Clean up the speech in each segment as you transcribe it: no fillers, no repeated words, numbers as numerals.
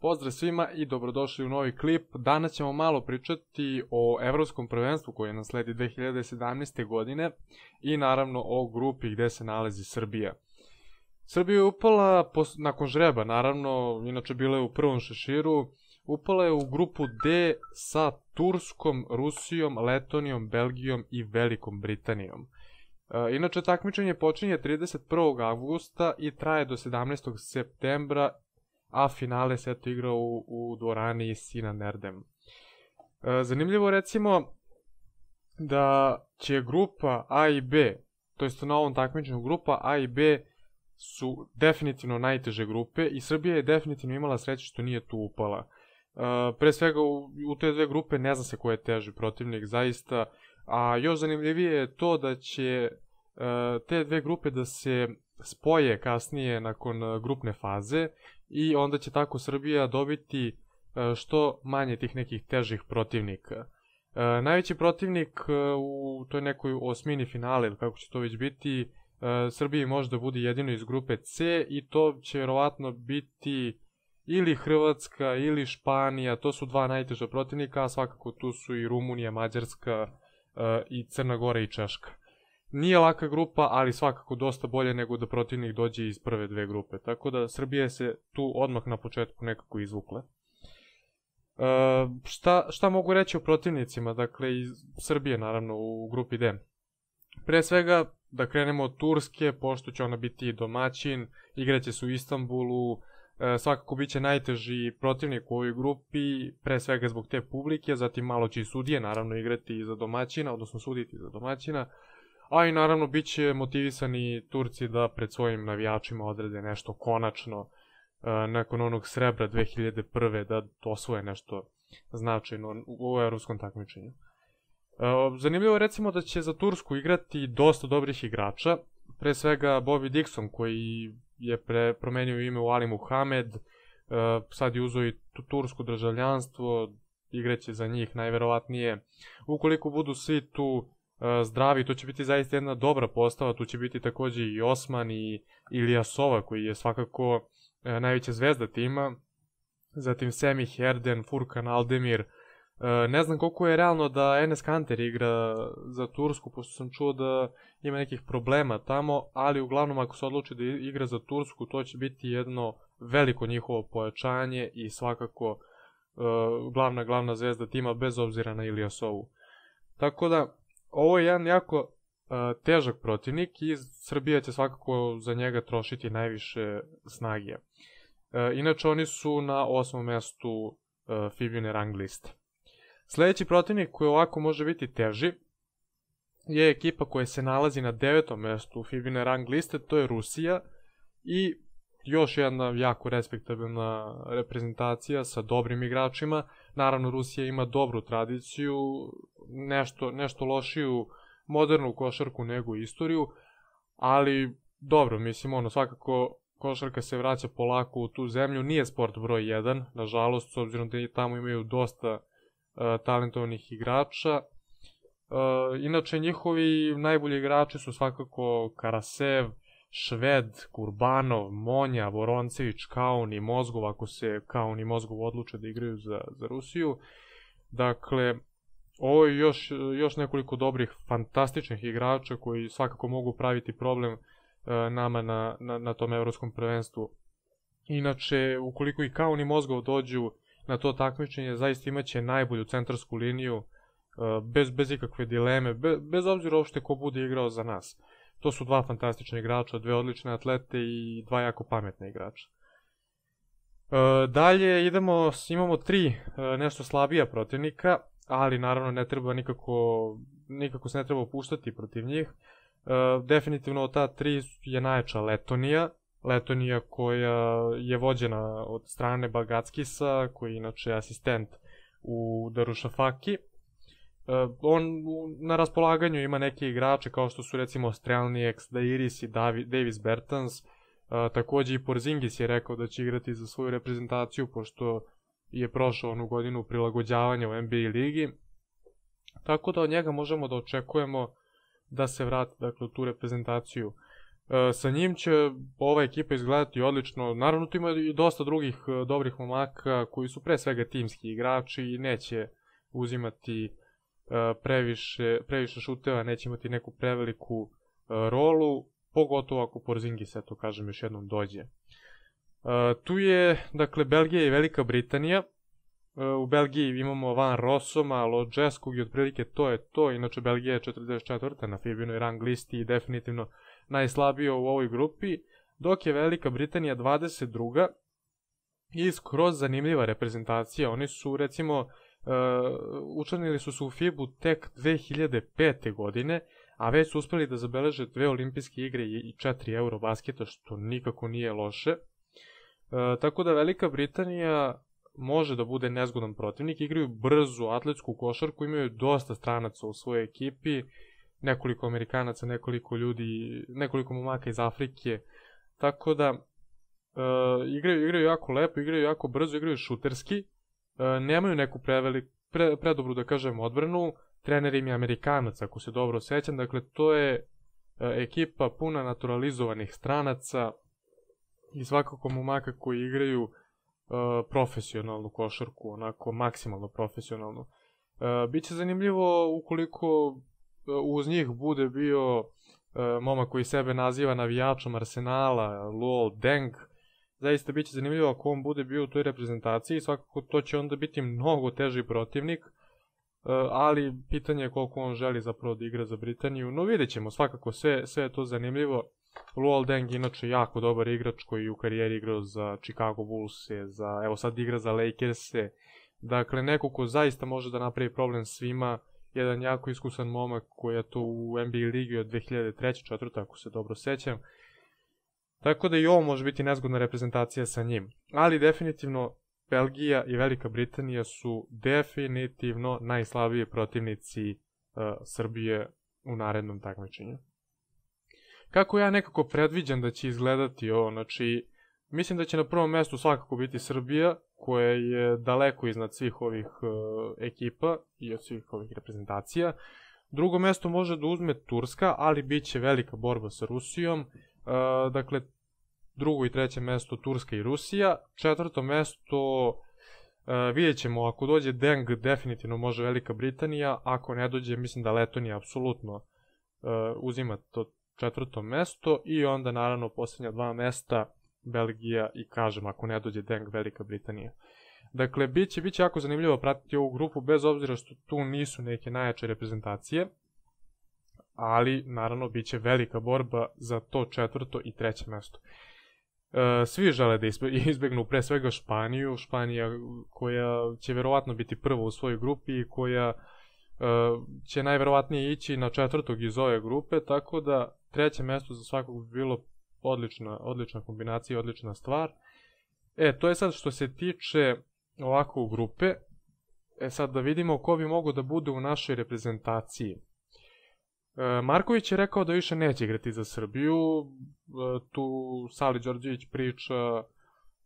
Pozdrav svima i dobrodošli u novi klip. Danas ćemo malo pričati o Evropskom prvenstvu koje nam sledi 2017. godine i naravno o grupi gde se nalazi Srbija. Srbija je upala nakon žreba, naravno, inače bila je u prvom šeširu, upala je u grupu D sa Turskom, Rusijom, Letonijom, Belgijom i Velikom Britanijom. Inače, takmičenje počinje 31. avgusta i traje do 17. septembra, a finale se igra u dvorani Sinan Erdem. Zanimljivo recimo da će grupa A i B, to jest na ovom takmičenju grupa A i B su definitivno najteže grupe i Srbija je definitivno imala sreće što nije tu upala. Pre svega u te dve grupe ne zna se ko je teži protivnik zaista, a još zanimljivije je to da će te dve grupe da se spoje kasnije nakon grupne faze i onda će tako Srbija dobiti što manje tih nekih težih protivnika. Najveći protivnik u toj nekoj osmini finale, ili kako će to već biti, Srbiji može da bude jedino iz grupe C i to će vjerovatno biti ili Hrvatska ili Španija, to su dva najteža protivnika, a svakako tu su i Rumunija, Mađarska i Crna Gora i Češka. Nije laka grupa, ali svakako dosta bolje nego da protivnik dođe iz prve dve grupe, tako da Srbija se tu odmah na početku nekako izvukla. Šta mogu reći o protivnicima, dakle iz Srbije naravno u grupi D? Pre svega da krenemo od Turske, pošto će ona biti domaćin, igraće se u Istanbulu, svakako bit će najteži protivnik u ovoj grupi, pre svega zbog te publike, zatim malo će i sudije naravno igrati za domaćina, odnosno suditi za domaćina, a i naravno bit će motivisani Turci da pred svojim navijačima odrede nešto konačno nakon onog srebra 2001. da osvoje nešto značajno u evropskom takmičenju. Zanimljivo je recimo da će za Tursku igrati dosta dobrih igrača, pre svega Bobby Dixon koji je promenio ime u Ali Muhamed, sad je uzeo i tursko državljanstvo, igraće za njih najverovatnije. Ukoliko budu svi tu zdravi, to će biti zaista jedna dobra postava, tu će biti takođe i Osman i Ilyasova koji je svakako najveća zvezda tima, zatim Semih Erden, Furkan Aldemir. Ne znam koliko je realno da Enes Kanter igra za Tursku, pošto sam čuo da ima nekih problema tamo, ali uglavnom ako se odluči da igra za Tursku, to će biti jedno veliko njihovo pojačanje i svakako glavna zvezda tima bez obzira na Ilyasovu. Tako da, ovo je jedan jako težak protivnik i Srbija će svakako za njega trošiti najviše snage. Inače, oni su na 8. mestu FIBA rang liste. Sledeći protivnik koji ovako može biti teži je ekipa koja se nalazi na 9. mestu FIBA rang liste, to je Rusija i još jedna jako respektabilna reprezentacija sa dobrim igračima. Naravno, Rusija ima dobru tradiciju, nešto lošiju modernu košarku nego istoriju, ali dobro, mislim, svakako košarka se vraća polako u tu zemlju, nije sport broj 1, nažalost, s obzirom da i tamo imaju dosta talentovanih igrača. Inače, njihovi najbolji igrači su svakako Karasev, Šved, Kurbanov, Monja, Voroncević, Kaun i Mozgov, ako se Kaun i Mozgov odluče da igraju za Rusiju. Dakle, ovo je još nekoliko dobrih, fantastičnih igrača koji svakako mogu praviti problem nama na tom evropskom prvenstvu. Inače, ukoliko i Kaun i Mozgov dođu na to takmičenje, zaista imaće najbolju centarsku liniju, bez ikakve dileme, bez obzira uopšte ko bude igrao za nas. To su dva fantastična igrača, dve odlične atlete i dva jako pametne igrača. Dalje imamo tri nešto slabija protivnika, ali naravno ne treba nikako se ne treba opuštati protiv njih. Definitivno od ta tri je najjača Letonija koja je vođena od strane Bagackisa, koji je inače asistent u Darušafaki. On na raspolaganju ima neke igrače kao što su recimo Strelnieks, Dairis i Davis Bertans. Takođe i Porzingis je rekao da će igrati za svoju reprezentaciju pošto je prošao onu godinu prilagođavanja u NBA ligi. Tako da od njega možemo da očekujemo da se vrati u tu reprezentaciju. Sa njim će ova ekipa izgledati odlično. Naravno, tu ima i dosta drugih dobrih momaka koji su pre svega timski igrači i neće uzimati previše šuteva, neće imati neku preveliku rolu, pogotovo ako Porzingis, eto kažem, još jednom dođe. Tu je, dakle, Belgija i Velika Britanija. U Belgiji imamo Van Rossoma, Lodžeskog i otprilike to je to. Inače, Belgija je 44. na FIBA-inoj rang listi i definitivno najslabija u ovoj grupi, dok je Velika Britanija 22. i skroz zanimljiva reprezentacija. Oni su, recimo, učlanili su se u FIBA-u tek 2005. godine, a već su uspeli da zabeleže 2 olimpijske igre i 4 Eurobasketa, što nikako nije loše. Tako da Velika Britanija može da bude nezgodan protivnik, igraju brzu atletsku košarku, imaju dosta stranaca u svojoj ekipi, nekoliko Amerikanaca, nekoliko momaka iz Afrike, tako da igraju jako lepo, igraju jako brzo, igraju šuterski, nemaju neku predobru, da kažem, odbranu, trener im je Amerikanac, ako se dobro sećam, dakle to je ekipa puna naturalizovanih stranaca i svakako momaka koji igraju profesionalnu košarku, onako maksimalno profesionalnu. Biće zanimljivo ukoliko uz njih bude bio momak koji sebe naziva navijačom Arsenala, Luol Deng. Zaista biće zanimljivo ako on bude bio u toj reprezentaciji, svakako to će onda biti mnogo teži protivnik, ali pitanje je koliko on želi zapravo da igra za Britaniju. No vidjet ćemo, svakako sve je to zanimljivo. Luol Deng inače jako dobar igrač koji u karijeri igrao za Chicago Bulls-e, evo sad igra za Lakers-e. Dakle, neko ko zaista može da napravi problem svima, jedan jako iskusan momak koji je to u NBA ligi od 2003-2004, ako se dobro sećam. Tako da i ovo može biti nezgodna reprezentacija sa njim. Ali definitivno Belgija i Velika Britanija su definitivno najslabiji protivnici Srbije u narednom takmičenju. Kako ja nekako predviđam da će izgledati ovo, znači mislim da će na prvom mestu svakako biti Srbija, koja je daleko iznad svih ovih ekipa i od svih ovih reprezentacija. Drugo mesto može da uzme Turska, ali bit će velika borba sa Rusijom. Dakle, drugo i treće mesto Turska i Rusija. Četvrto mesto vidjet ćemo, ako dođe Deng, definitivno može Velika Britanija. Ako ne dođe, mislim da Letonija apsolutno uzima to četvrto mesto. I onda naravno posljednja dva mesta Belgija i, kažem, ako ne dođe Deng, Velika Britanija. Dakle, bit će jako zanimljivo pratiti ovu grupu, bez obzira što tu nisu neke najjače reprezentacije, ali naravno bit će velika borba za to četvrto i treće mesto. Svi žele da izbegnu pre svega Španiju, Španija koja će verovatno biti prva u svojoj grupi i koja će najverovatnije ići na četvrtog iz ove grupe, tako da treće mesto za svakog bi bilo odlična kombinacija, odlična stvar. To je sad što se tiče ovako grupe. Sad da vidimo ko bi mogao da bude u našoj reprezentaciji. Marković je rekao da više neće igrati za Srbiju. Tu Sali Đorđević priča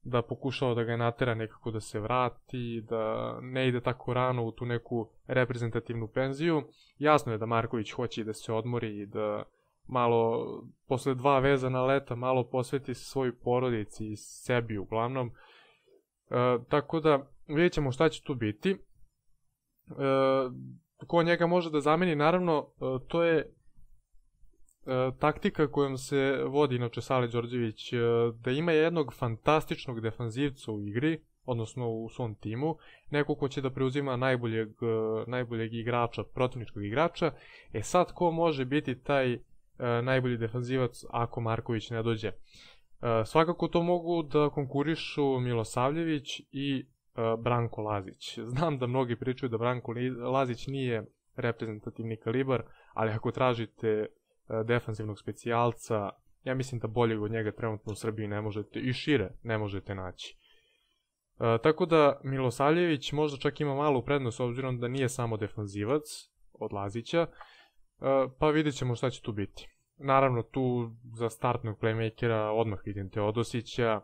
da pokušava da ga natera nekako da se vrati, da ne ide tako rano u tu neku reprezentativnu penziju. Jasno je da Marković hoće da se odmori i da malo, posle 2 vezana leta, malo posveti se svojoj porodici i sebi uglavnom. Tako da vidjet ćemo šta će tu biti. Ko njega može da zameni, naravno, to je taktika kojom se vodi inače Sale Đorđević, da ima jednog fantastičnog defanzivca u igri, odnosno u svom timu, neko ko će da preuzima najboljeg igrača, protivničkog igrača. Sad ko može biti taj najbolji defanzivac ako Marković ne dođe? Svakako to mogu da konkurišu Milosavljević i Branko Lazić. Znam da mnogi pričaju da Branko Lazić nije reprezentativni kalibar, ali ako tražite defanzivnog specijalca, ja mislim da boljeg od njega trenutno u Srbiji ne možete, i šire ne možete naći. Tako da Milosavljević možda čak ima malu prednost, obzirom da nije samo defanzivac od Lazića, pa vidjet ćemo šta će tu biti. Naravno, tu za startnog playmakera odmah vidim Teodosića,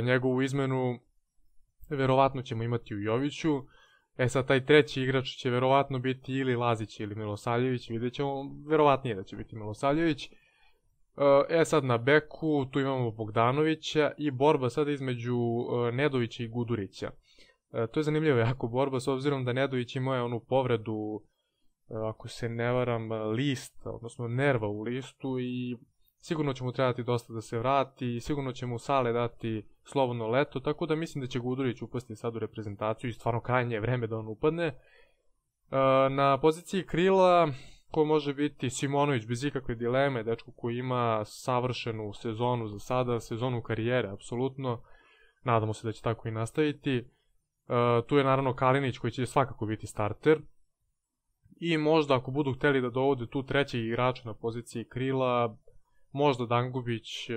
njegovu izmenu verovatno ćemo imati u Joviću. Sad taj treći igrač će verovatno biti ili Lazić ili Milosavljević, vidjet ćemo, verovatnije da će biti Milosavljević. Sad na beku, tu imamo Bogdanovića i borba sada između Nedovića i Gudurića. To je zanimljivo jako borba, s obzirom da Nedović ima onu povredu, ako se ne varam, lista, odnosno nerva u listu i sigurno će mu trebati dosta da se vrati i sigurno će mu Sale dati slobodno leto, tako da mislim da će Gudurić upasti sad u reprezentaciju i stvarno krajnje je vreme da on upadne. Na poziciji krila ko može biti Simonović bez ikakve dileme, dečko koji ima savršenu sezonu za sada, sezonu karijere, apsolutno. Nadamo se da će tako i nastaviti. Tu je naravno Kalinić koji će svakako biti starter. I možda ako budu hteli da dovode tu trećeg igrača na poziciji krila, možda Dangubić,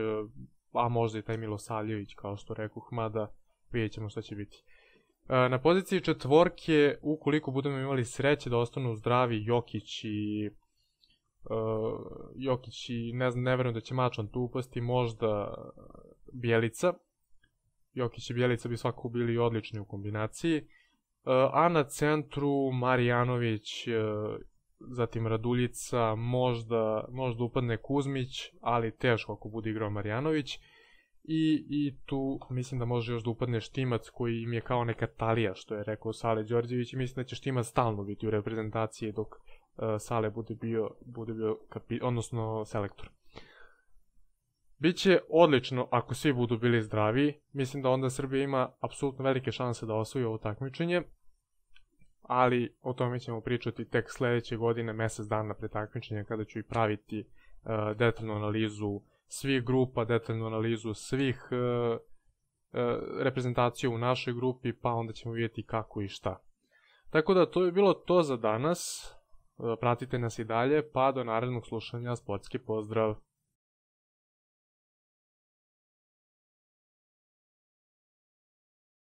a možda i taj Milosavljević, kao što rekoh, mada vidjet ćemo šta će biti. Na poziciji četvorke, ukoliko budemo imali sreće da ostanu zdravi Jokić i ne verujem da će Mačan tu upasti, možda Bjelica. Jokić i Bjelica bi svakako bili odlični u kombinaciji. A na centru Marjanović, zatim Raduljica, možda upadne Kuzmić, ali teško ako bude igrao Marjanović. I tu mislim da može još da upadne Štimac koji im je kao neka talija, što je rekao Sale Đorđević, i mislim da će Štimac stalno biti u reprezentaciji dok Sale bude bio odnosno selektor. Biće odlično ako svi budu bili zdravi, mislim da onda Srbija ima apsolutno velike šanse da osvoji ovo takmičenje, ali o tome ćemo pričati tek sledeće godine, mesec dana pre takmičenja, kada ću i praviti detaljnu analizu svih grupa, detaljnu analizu svih reprezentacija u našoj grupi, pa onda ćemo vidjeti kako i šta. Tako da to je bilo to za danas, pratite nas i dalje, pa do narednog slušanja, sportski pozdrav!